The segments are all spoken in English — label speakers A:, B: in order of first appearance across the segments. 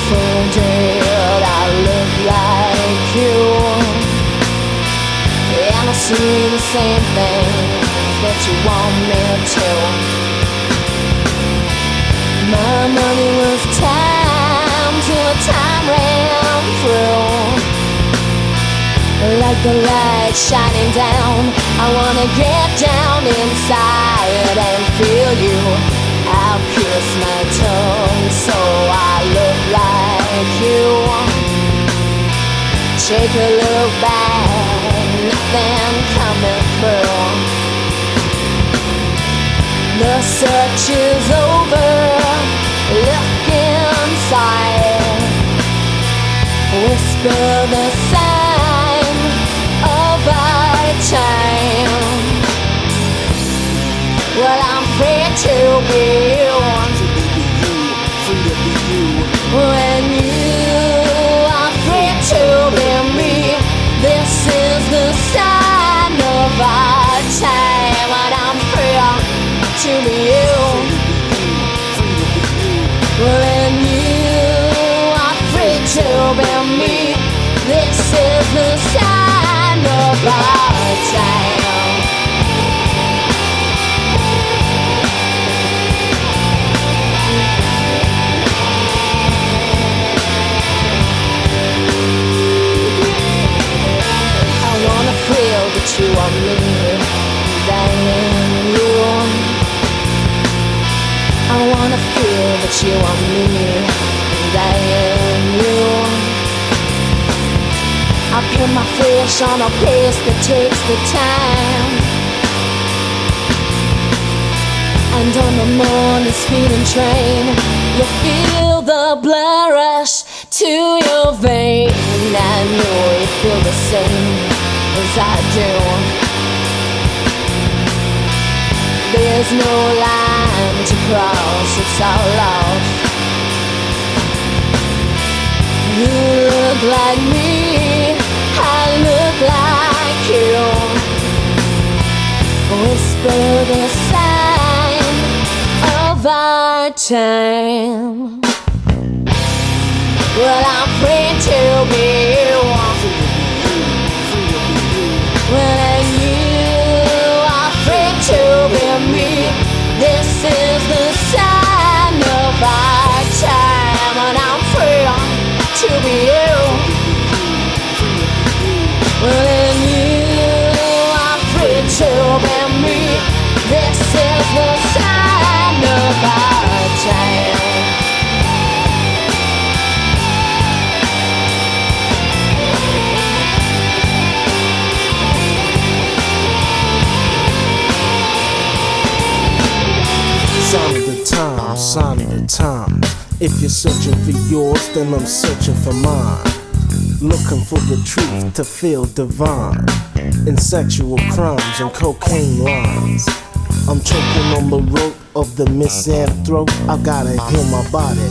A: did I look like you? And I see the same things that you want me to. My money was time till time ran through. Like the light shining down, I wanna get down inside and feel you. I'll kiss my tongue so I look like you. Take a look back, nothing coming through. The search is over, look inside. Whisper the sign of our time. Well, I'm free to be you. When you are free to be me, this is the sign of our time. And I'm free to be you. When you are free to be me, this is the sign of our time. That you are me, that I am you. I wanna feel that you are me, that I am you. I put my fish on a place that takes the time. And on the morning speeding train, you feel the blood rush to your vein. I know you feel the same as I do. There's no line to cross, it's all lost. You look like me, I look like you. Whisper the sign of our time. Well, I'm free to be you. When you are free to be me, this is the sign of our time. And I'm free to be you. When you are free to be me, this is the sign of our time.
B: Sign of the time. If you're searching for yours, then I'm searching for mine. Looking for the truth to feel divine. In sexual crimes and cocaine lines, I'm choking on the rope of the misanthrope. I gotta heal my body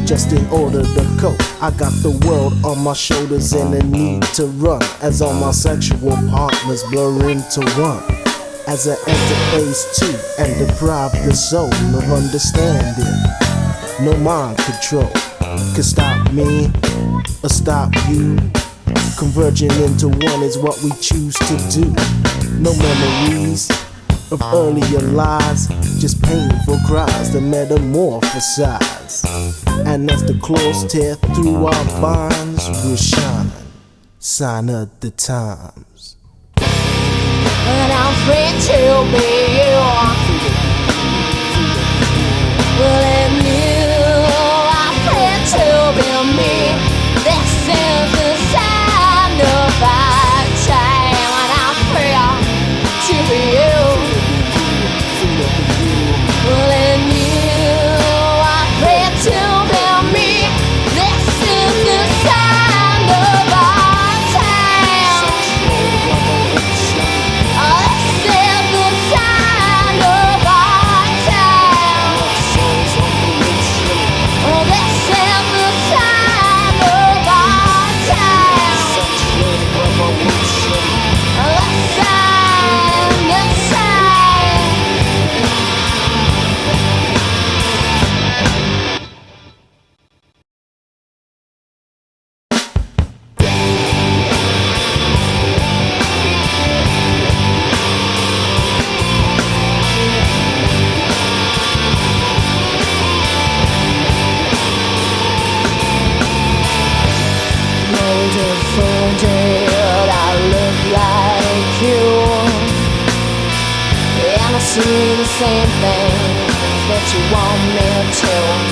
B: just in order to cope. I got the world on my shoulders and a need to run, as all my sexual partners blur into one. As I enter phase 2 and deprive the soul of understanding. No mind control can stop me or stop you. Converging into one is what we choose to do. No memories of earlier lies, just painful cries that metamorphosize. And as the claws tear through our binds, we're shining, sign of the times.
A: And I'm free to be you. Well, and you are free to be me. This is the sign of our time. And I'm free to be you. Well, and you are free to be me. This is the sign of our time. This is the sign of our time. see the same thing that you want me to.